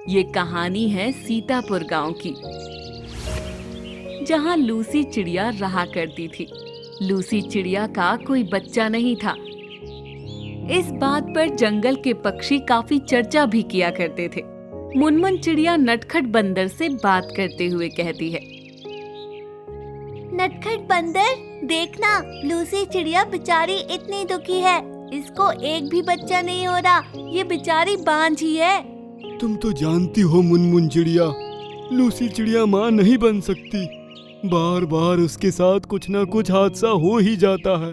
ये कहानी है सीतापुर गांव की, जहां लूसी चिड़िया रहा करती थी। लूसी चिड़िया का कोई बच्चा नहीं था। इस बात पर जंगल के पक्षी काफी चर्चा भी किया करते थे। मुनमुन चिड़िया नटखट बंदर से बात करते हुए कहती है, नटखट बंदर, देखना लूसी चिड़िया बेचारी इतनी दुखी है, इसको एक भी बच्चा नहीं हो रहा, ये बेचारी बांझ ही है। तुम तो जानती हो मुनमुन चिड़िया, लूसी चिड़िया माँ नहीं बन सकती। बार बार उसके साथ कुछ ना कुछ हादसा हो ही जाता है।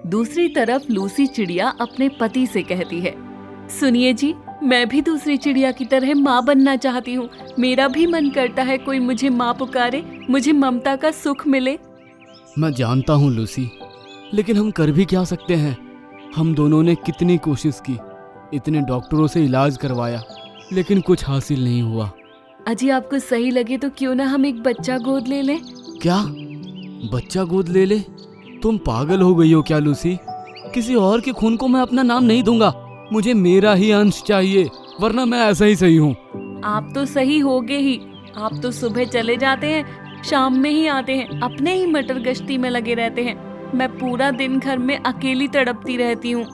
दूसरी तरफ लूसी चिड़िया अपने पति से कहती है, सुनिए जी, मैं भी दूसरी चिड़िया की तरह माँ बनना चाहती हूँ। मेरा भी मन करता है कोई मुझे माँ पुकारे, मुझे ममता का सुख मिले। मैं जानता हूँ लूसी, लेकिन हम कर भी क्या सकते हैं। हम दोनों ने कितनी कोशिश की, इतने डॉक्टरों से इलाज करवाया, लेकिन कुछ हासिल नहीं हुआ। अजी आपको सही लगे तो क्यों ना हम एक बच्चा गोद ले लें? क्या बच्चा गोद ले ले? तुम पागल हो गई हो क्या लूसी? किसी और के खून को मैं अपना नाम नहीं दूंगा। मुझे मेरा ही अंश चाहिए, वरना मैं ऐसा ही सही हूँ। आप तो सही होगे ही। आप तो सुबह चले जाते हैं, शाम में ही आते हैं, अपने ही मटर गश्ती में लगे रहते हैं। मैं पूरा दिन घर में अकेली तड़पती रहती हूँ।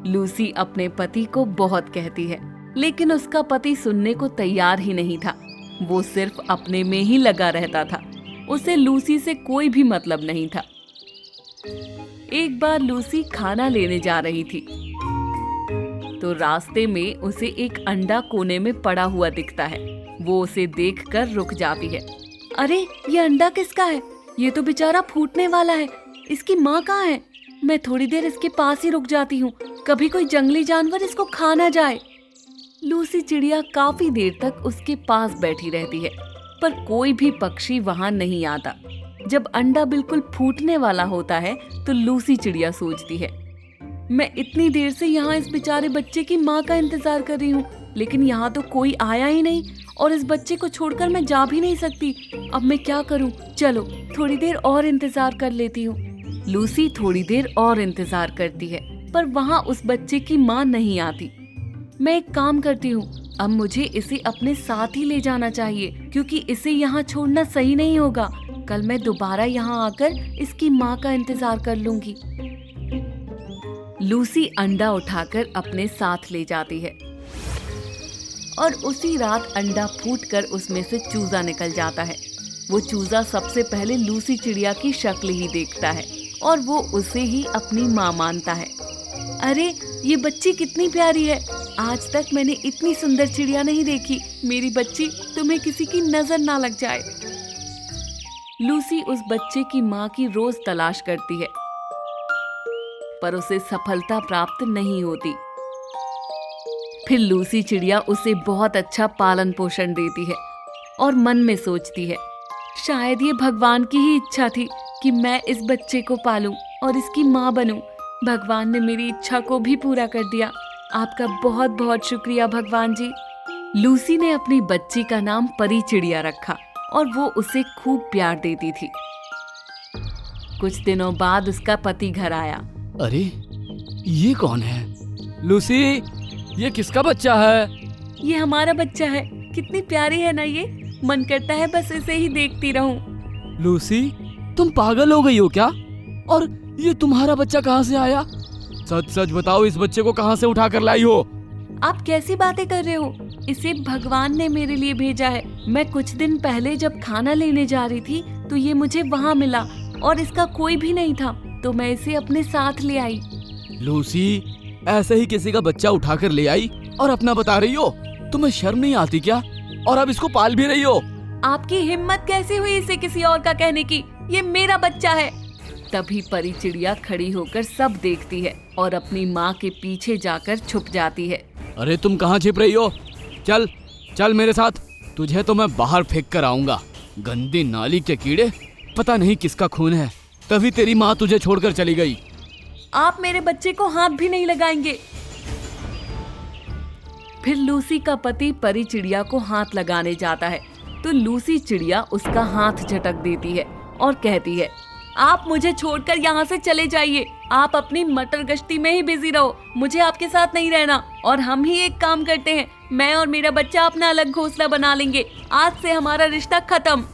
लूसी अपने पति को बहुत कहती है, लेकिन उसका पति सुनने को तैयार ही नहीं था। वो सिर्फ अपने में ही लगा रहता था। उसे लूसी से कोई भी मतलब नहीं था। एक बार लूसी खाना लेने जा रही थी तो रास्ते में उसे एक अंडा कोने में पड़ा हुआ दिखता है। वो उसे देखकर रुक जाती है। अरे ये अंडा किसका है? ये तो बेचारा फूटने वाला है। इसकी माँ कहाँ है? मैं थोड़ी देर इसके पास ही रुक जाती हूँ, कभी कोई जंगली जानवर इसको खा ना जाए। लूसी चिड़िया काफी देर तक उसके पास बैठी रहती है, पर कोई भी पक्षी वहां नहीं आता। जब अंडा बिल्कुल फूटने वाला होता है तो लूसी चिड़िया सोचती है, मैं इतनी देर से यहाँ इस बेचारे बच्चे की माँ का इंतजार कर रही हूँ, लेकिन यहाँ तो कोई आया ही नहीं और इस बच्चे को छोड़कर मैं जा भी नहीं सकती। अब मैं क्या करूँ? चलो थोड़ी देर और इंतजार कर लेती हूँ। लूसी थोड़ी देर और इंतजार करती है, पर वहाँ उस बच्चे की माँ नहीं आती। मैं एक काम करती हूँ, अब मुझे इसे अपने साथ ही ले जाना चाहिए, क्योंकि इसे यहाँ छोड़ना सही नहीं होगा। कल मैं दोबारा यहाँ आकर इसकी माँ का इंतजार कर लूंगी। लूसी अंडा उठाकर अपने साथ ले जाती है और उसी रात अंडा फूटकर उसमें से चूजा निकल जाता है। वो चूजा सबसे पहले लूसी चिड़िया की शक्ल ही देखता है और वो उसे ही अपनी माँ मानता है। अरे ये बच्ची कितनी प्यारी है, आज तक मैंने इतनी सुंदर चिड़िया नहीं देखी। मेरी बच्ची, तुम्हें किसी की नजर ना लग जाए। लूसी उस बच्चे की माँ की रोज तलाश करती है, पर उसे सफलता प्राप्त नहीं होती। फिर लूसी चिड़िया उसे बहुत अच्छा पालन पोषण देती है और मन में सोचती है, शायद ये भगवान की ही इच्छा थी कि मैं इस बच्चे को पालूं और इसकी माँ बनूं। भगवान ने मेरी इच्छा को भी पूरा कर दिया। आपका बहुत बहुत शुक्रिया भगवान जी। लूसी ने अपनी बच्ची का नाम परी चिड़िया रखा और वो उसे खूब प्यार देती थी। कुछ दिनों बाद उसका पति घर आया। अरे ये कौन है? लूसी, ये किसका बच्चा है? ये हमारा बच्चा है। कितनी प्यारी है ना ये, मन करता है बस इसे ही देखती रहूं। लूसी, तुम पागल हो गई हो क्या? और ये तुम्हारा बच्चा कहाँ से आया? सच सच बताओ, इस बच्चे को कहाँ से उठा कर लाई हो? आप कैसी बातें कर रहे हो? इसे भगवान ने मेरे लिए भेजा है। मैं कुछ दिन पहले जब खाना लेने जा रही थी तो ये मुझे वहाँ मिला और इसका कोई भी नहीं था, तो मैं इसे अपने साथ ले आई। लूसी, ऐसे ही किसी का बच्चा उठा कर ले आई और अपना बता रही हो? तुम्हें शर्म नहीं आती क्या? और अब इसको पाल भी रही हो? आपकी हिम्मत कैसे हुई इसे किसी और का कहने की? ये मेरा बच्चा है। तभी परी चिड़िया खड़ी होकर सब देखती है और अपनी माँ के पीछे जाकर छुप जाती है। अरे तुम कहाँ छिप रही हो? चल चल मेरे साथ, तुझे तो मैं बाहर फेंक कर आऊंगा। गंदी नाली के कीड़े, पता नहीं किसका खून है, तभी तेरी माँ तुझे छोड़कर चली गई। आप मेरे बच्चे को हाथ भी नहीं लगाएंगे। फिर लूसी का पति परी चिड़िया को हाथ लगाने जाता है तो लूसी चिड़िया उसका हाथ झटक देती है और कहती है, आप मुझे छोड़कर यहाँ से चले जाइए। आप अपनी मटर गश्ती में ही बिजी रहो, मुझे आपके साथ नहीं रहना। और हम ही एक काम करते हैं, मैं और मेरा बच्चा अपना अलग घोंसला बना लेंगे। आज से हमारा रिश्ता खत्म।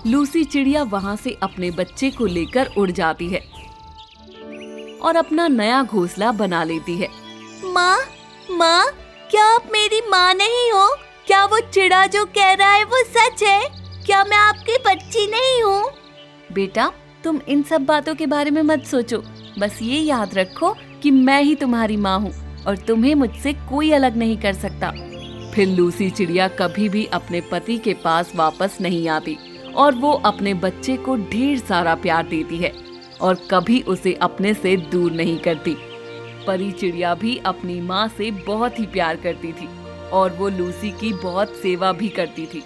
लूसी चिड़िया वहाँ से अपने बच्चे को लेकर उड़ जाती है और अपना नया घोंसला बना लेती है। माँ, माँ, क्या आप मेरी माँ नहीं हो? क्या वो चिड़ा जो कह रहा है वो सच है? क्या मैं आपकी बच्ची नहीं हूँ? बेटा, तुम इन सब बातों के बारे में मत सोचो। बस ये याद रखो कि मैं ही तुम्हारी माँ हूँ और तुम्हें मुझसे कोई अलग नहीं कर सकता। फिर लूसी चिड़िया कभी भी अपने पति के पास वापस नहीं आती और वो अपने बच्चे को ढेर सारा प्यार देती है और कभी उसे अपने से दूर नहीं करती। परी चिड़िया भी अपनी माँ से बहुत ही प्यार करती थी और वो लूसी की बहुत सेवा भी करती थी।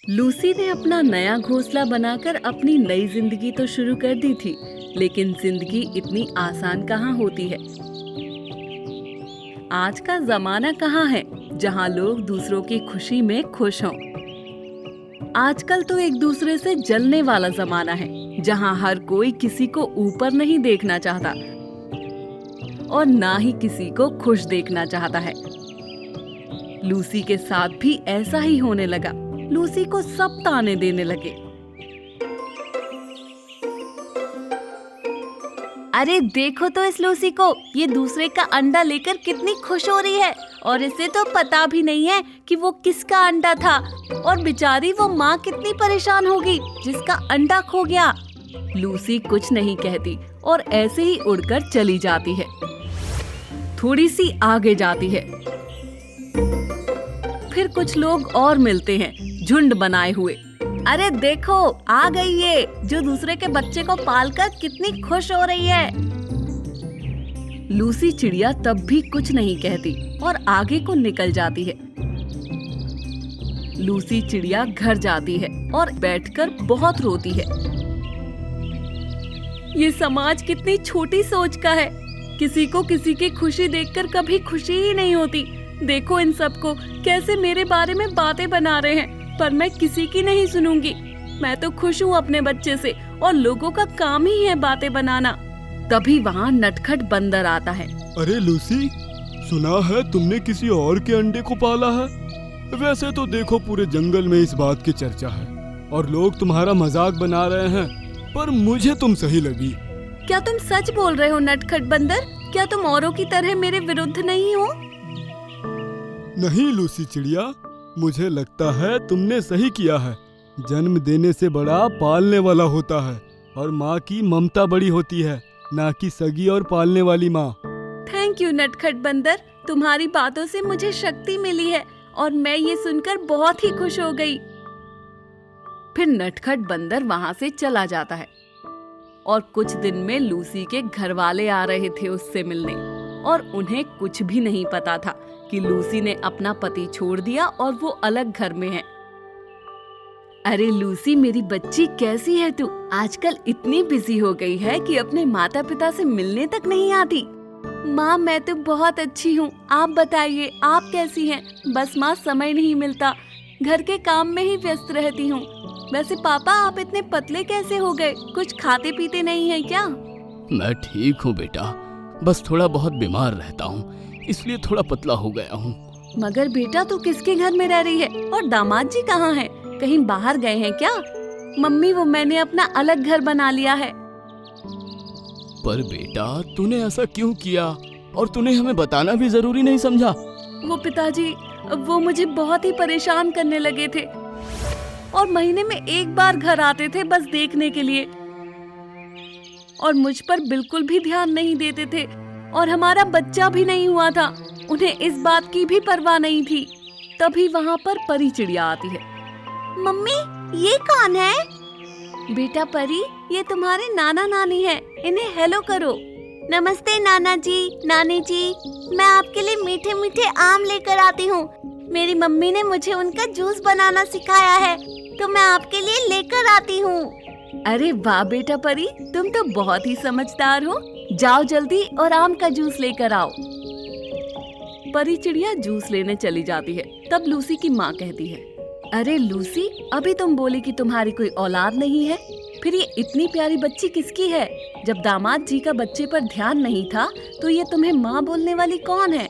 लूसी ने अपना नया घोंसला बनाकर अपनी नई जिंदगी तो शुरू कर दी थी, लेकिन जिंदगी इतनी आसान कहाँ होती है। आज का जमाना कहाँ है जहाँ लोग दूसरों की खुशी में खुश हों। आजकल तो एक दूसरे से जलने वाला जमाना है, जहाँ हर कोई किसी को ऊपर नहीं देखना चाहता और ना ही किसी को खुश देखना चाहता है। लूसी के साथ भी ऐसा ही होने लगा। लूसी को सब ताने देने लगे। अरे देखो तो इस लूसी को, ये दूसरे का अंडा लेकर कितनी खुश हो रही है और इसे तो पता भी नहीं है कि वो किसका अंडा था। और बेचारी वो माँ कितनी परेशान होगी जिसका अंडा खो गया। लूसी कुछ नहीं कहती और ऐसे ही उड़कर चली जाती है। थोड़ी सी आगे जाती है, फिर कुछ लोग और मिलते हैं, झुंड बनाए हुए। अरे देखो, आ गई ये जो दूसरे के बच्चे को पालकर कितनी खुश हो रही है। लूसी चिड़िया तब भी कुछ नहीं कहती और आगे को निकल जाती है। लूसी चिड़िया घर जाती है और बैठकर बहुत रोती है। ये समाज कितनी छोटी सोच का है। किसी को किसी की खुशी देखकर कभी खुशी ही नहीं होती। देखो इन सबको कैसे मेरे बारे में बातें बना रहे हैं, पर मैं किसी की नहीं सुनूंगी। मैं तो खुश हूँ अपने बच्चे से और लोगों का काम ही है बातें बनाना। तभी वहाँ नटखट बंदर आता है। अरे लूसी, सुना है तुमने किसी और के अंडे को पाला है? वैसे तो देखो पूरे जंगल में इस बात की चर्चा है और लोग तुम्हारा मजाक बना रहे हैं, पर मुझे तुम सही लगी। क्या तुम सच बोल रहे हो नटखट बंदर? क्या तुम औरों की तरह मेरे विरुद्ध नहीं हो? नहीं लूसी चिड़िया, मुझे लगता है तुमने सही किया है। जन्म देने से बड़ा पालने वाला होता है और माँ की ममता बड़ी होती है, ना कि सगी और पालने वाली माँ। थैंक यू नटखट बंदर, तुम्हारी बातों से मुझे शक्ति मिली है और मैं ये सुनकर बहुत ही खुश हो गई। फिर नटखट बंदर वहाँ से चला जाता है और कुछ दिन में लूसी के घर वाले आ रहे थे उससे मिलने और उन्हें कुछ भी नहीं पता था कि लूसी ने अपना पति छोड़ दिया और वो अलग घर में है। अरे लूसी मेरी बच्ची, कैसी है तू? आजकल इतनी बिजी हो गई है कि अपने माता पिता से मिलने तक नहीं आती। माँ मैं तो बहुत अच्छी हूँ, आप बताइए आप कैसी हैं? बस माँ समय नहीं मिलता, घर के काम में ही व्यस्त रहती हूँ। वैसे पापा आप इतने पतले कैसे हो गए? कुछ खाते पीते नहीं है क्या? मैं ठीक हूँ बेटा, बस थोड़ा बहुत बीमार रहता हूँ, इसलिए थोड़ा पतला हो गया हूँ। मगर बेटा तू किसके घर में रह रही है और दामाद जी कहाँ हैं? कहीं बाहर गए हैं क्या? मम्मी वो मैंने अपना अलग घर बना लिया है। पर बेटा तूने ऐसा क्यों किया और तूने हमें बताना भी जरूरी नहीं समझा? वो पिताजी, वो मुझे बहुत ही परेशान करने लगे थे और महीने में एक बार घर आते थे बस देखने के लिए और मुझ पर बिल्कुल भी ध्यान नहीं देते थे और हमारा बच्चा भी नहीं हुआ था। उन्हें इस बात की भी परवाह नहीं थी। तभी वहाँ पर परी चिड़िया आती है। मम्मी ये कौन है? बेटा परी, ये तुम्हारे नाना नानी है, इन्हें हेलो करो। नमस्ते नाना जी, नानी जी, मैं आपके लिए मीठे मीठे आम लेकर आती हूँ। मेरी मम्मी ने मुझे उनका जूस बनाना सिखाया है, तो मैं आपके लिए लेकर आती हूँ। अरे वाह बेटा परी, तुम तो बहुत ही समझदार हो। जाओ जल्दी और आम का जूस लेकर आओ। परी चिड़िया जूस लेने चली जाती है। तब लूसी की माँ कहती है, अरे लूसी, अभी तुम बोली कि तुम्हारी कोई औलाद नहीं है, फिर ये इतनी प्यारी बच्ची किसकी है? जब दामाद जी का बच्चे पर ध्यान नहीं था तो ये तुम्हें माँ बोलने वाली कौन है?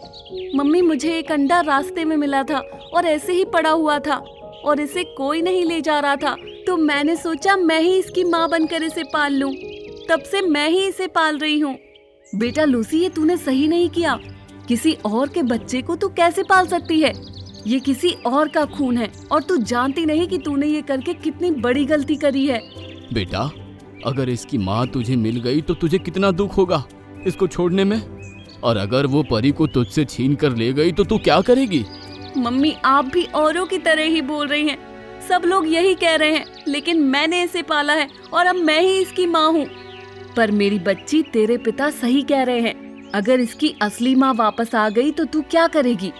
मम्मी, मुझे एक अंडा रास्ते में मिला था और ऐसे ही पड़ा हुआ था और इसे कोई नहीं ले जा रहा था, तो मैंने सोचा मैं ही इसकी माँ बनकर इसे पाल लूं। तब से मैं ही इसे पाल रही हूँ। बेटा लूसी, ये तूने सही नहीं किया। किसी और के बच्चे को तू कैसे पाल सकती है? ये किसी और का खून है और तू जानती नहीं कि तूने ये करके कितनी बड़ी गलती करी है। बेटा, अगर इसकी माँ तुझे मिल गई तो तुझे कितना दुख होगा इसको छोड़ने में, और अगर वो परी को तुझसे छीन कर ले गई तो तू क्या करेगी? मम्मी, आप भी औरों की तरह ही बोल रही हैं। सब लोग यही कह रहे हैं, लेकिन मैंने इसे पाला है और अब मैं ही इसकी माँ हूँ। पर मेरी बच्ची, तेरे पिता सही कह रहे हैं। अगर इसकी असली माँ वापस आ गई तो तू क्या करेगी?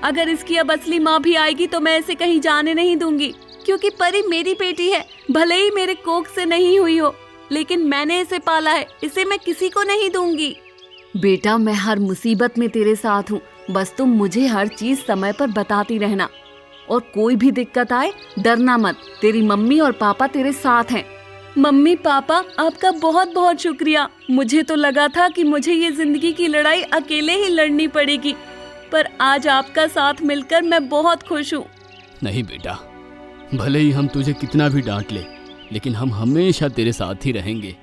अगर इसकी अब असली माँ भी आएगी तो मैं इसे कहीं जाने नहीं दूंगी, क्योंकि परी मेरी बेटी है। भले ही मेरे कोख से नहीं हुई हो, लेकिन मैंने इसे पाला है। इसे मैं किसी को नहीं दूंगी। बेटा, मैं हर मुसीबत में तेरे साथ हूँ, बस तुम मुझे हर चीज समय पर बताती रहना, और कोई भी दिक्कत आए डरना मत। तेरी मम्मी और पापा तेरे साथ हैं। मम्मी पापा, आपका बहुत बहुत शुक्रिया। मुझे तो लगा था कि मुझे ये जिंदगी की लड़ाई अकेले ही लड़नी पड़ेगी, पर आज आपका साथ मिलकर मैं बहुत खुश हूँ। नहीं बेटा, भले ही हम तुझे कितना भी डांट ले, लेकिन हम हमेशा तेरे साथ ही रहेंगे।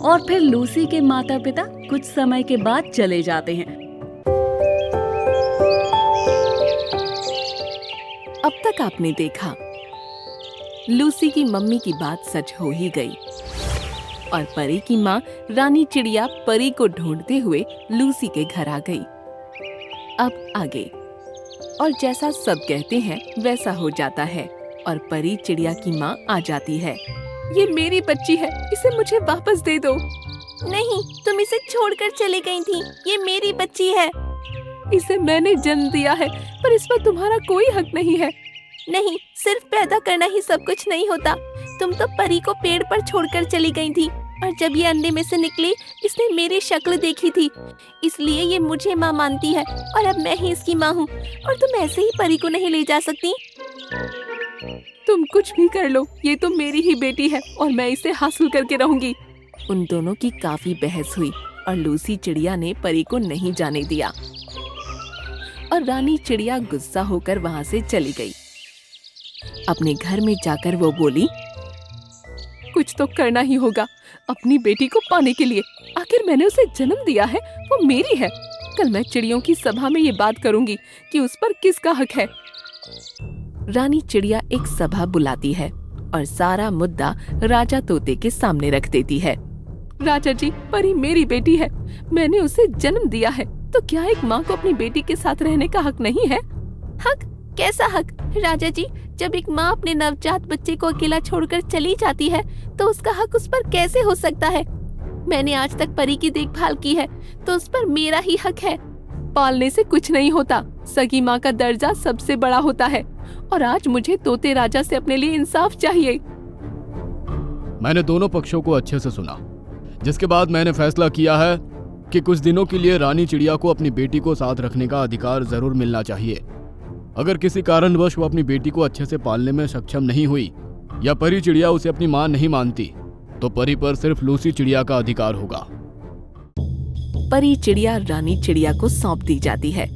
और फिर लूसी के माता पिता कुछ समय के बाद चले जाते हैं। अब तक आपने देखा, लूसी की मम्मी की बात सच हो ही गई और परी की माँ रानी चिड़िया परी को ढूंढते हुए लूसी के घर आ गई। अब आगे, और जैसा सब कहते हैं वैसा हो जाता है और परी चिड़िया की माँ आ जाती है। ये मेरी बच्ची है, इसे मुझे वापस दे दो। नहीं, तुम इसे छोड़कर चली गई थी। ये मेरी बच्ची है। इसे मैंने जन्म दिया है, पर इस पर तुम्हारा कोई हक नहीं है। नहीं, सिर्फ पैदा करना ही सब कुछ नहीं होता। तुम तो परी को पेड़ पर छोड़कर चली गई थी, और जब ये अंडे में से निकली इसने मेरी शक्ल देखी थी, इसलिए ये मुझे माँ मानती है और अब मैं ही इसकी माँ हूँ। और तुम ऐसे ही परी को नहीं ले जा सकती। तुम कुछ भी कर लो, ये तो मेरी ही बेटी है और मैं इसे हासिल करके रहूंगी। उन दोनों की काफी बहस हुई और लूसी चिड़िया ने परी को नहीं जाने दिया और रानी चिड़िया गुस्सा होकर वहाँ से चली गई। अपने घर में जाकर वो बोली, कुछ तो करना ही होगा अपनी बेटी को पाने के लिए। आखिर मैंने उसे जन्म दिया है, वो मेरी है। कल मैं चिड़ियों की सभा में ये बात करूंगी कि उस पर किसका हक है। रानी चिड़िया एक सभा बुलाती है और सारा मुद्दा राजा तोते के सामने रख देती है। राजा जी, परी मेरी बेटी है, मैंने उसे जन्म दिया है, तो क्या एक माँ को अपनी बेटी के साथ रहने का हक नहीं है? हक? कैसा हक? राजा जी, जब एक माँ अपने नवजात बच्चे को अकेला छोड़कर चली जाती है तो उसका हक उस पर कैसे हो सकता है? मैंने आज तक परी की देखभाल की है, तो उस पर मेरा ही हक है। पालने से कुछ नहीं होता, सगी माँ का दर्जा सबसे बड़ा होता है और आज मुझे तोते राजा से अपने लिए इंसाफ चाहिए। मैंने दोनों पक्षों को अच्छे से सुना, जिसके बाद मैंने फैसला किया है कि कुछ दिनों के लिए रानी चिड़िया को अपनी बेटी को साथ रखने का अधिकार जरूर मिलना चाहिए। अगर किसी कारणवश वो अपनी बेटी को अच्छे से पालने में सक्षम नहीं हुई या परी चिड़िया उसे अपनी मां नहीं मानती, तो परी पर सिर्फ लूसी चिड़िया का अधिकार होगा। परी चिड़िया रानी चिड़िया को सौंप दी जाती है।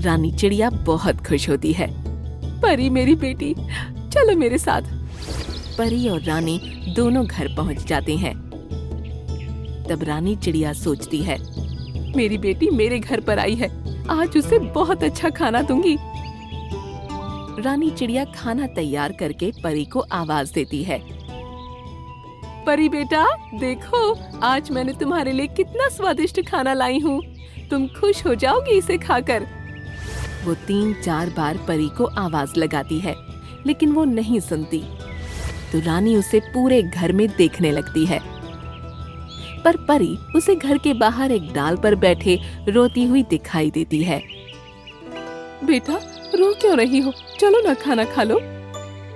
रानी चिड़िया बहुत खुश होती है। परी मेरी बेटी, चलो मेरे साथ। परी और रानी दोनों घर पहुंच जाते हैं। तब रानी चिड़िया सोचती है, मेरी बेटी मेरे घर पर आई है, आज उसे बहुत अच्छा खाना दूंगी। रानी चिड़िया खाना तैयार करके परी को आवाज देती है, परी बेटा देखो, आज मैंने तुम्हारे लिए कितना स्वादिष्ट खाना लाई हूँ, तुम खुश हो जाओगी इसे खाकर। वो 3-4 बार परी को आवाज लगाती है, लेकिन वो नहीं सुनती। तो रानी उसे पूरे घर में देखने लगती है, पर परी उसे घर के बाहर एक डाल पर बैठे रोती हुई दिखाई देती है। बेटा रो क्यों रही हो, चलो ना खाना खा लो।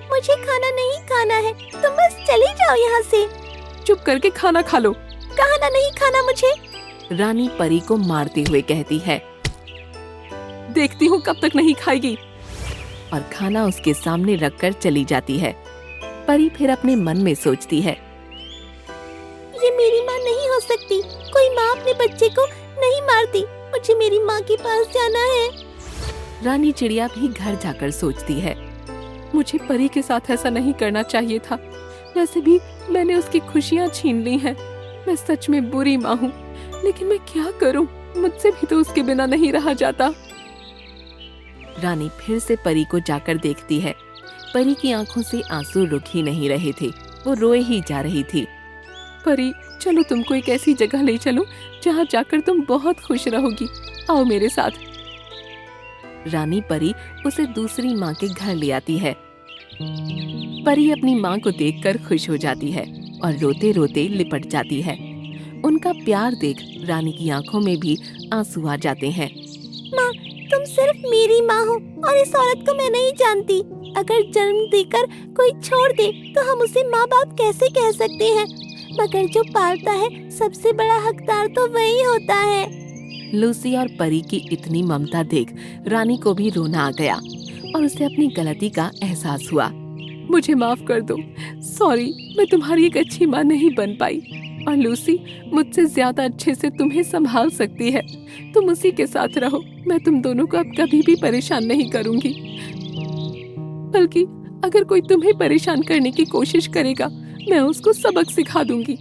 मुझे खाना नहीं खाना है, तुम बस चली जाओ यहाँ से। चुप करके खाना खा लो। खाना नहीं खाना मुझे, रानी परी को मारते हुए कहती है। देखती हूँ कब तक नहीं खाएगी। और खाना उसके सामने रखकर चली जाती है। परी फिर अपने मन में सोचती है, ये मेरी मारती। कोई माँ अपने बच्चे को नहीं मारती। मुझे मेरी माँ के पास जाना है। रानी चिड़िया भी घर जाकर सोचती है, मुझे परी के साथ ऐसा नहीं करना चाहिए था। वैसे भी मैंने उसकी खुशियाँ छीन ली हैं। मैं सच में बुरी माँ हूँ, लेकिन मैं क्या करूँ? मुझसे भी तो उसके बिना नहीं रहा जाता। रानी फिर से परी को जाकर देखती है। परी की आंखों से आंसू रुक ही नहीं रहे थे, वो रोए ही जा रही थी। परी, चलो तुमको एक ऐसी जगह ले चलूं जहाँ जाकर तुम बहुत खुश रहोगी। आओ मेरे साथ। रानी परी उसे दूसरी माँ के घर ले आती है। परी अपनी माँ को देखकर खुश हो जाती है और रोते रोते लिपट जाती है। उनका प्यार देख रानी की आंखों में भी आंसू आ जाते हैं। माँ, तुम सिर्फ मेरी माँ हो और इस औरत को मैं नहीं जानती। अगर जन्म देकर कोई छोड़ दे तो हम उसे माँ बाप कैसे कह सकते हैं? मगर जो पालता है सबसे बड़ा हकदार तो वही होता है। लूसी और परी की इतनी ममता देख रानी को भी रोना आ गया और उसे अपनी गलती का एहसास हुआ। मुझे माफ कर दो, सॉरी, मैं तुम्हारी एक अच्छी माँ नहीं बन पाई। और लूसी मुझसे ज्यादा अच्छे से तुम्हें संभाल सकती है। तुम उसी के साथ रहो। मैं तुम दोनों को अब कभी भी परेशान नहीं करूंगी। बल्कि अगर कोई तुम्हें परेशान करने की कोशिश करेगा, मैं उसको सबक सिखा दूंगी।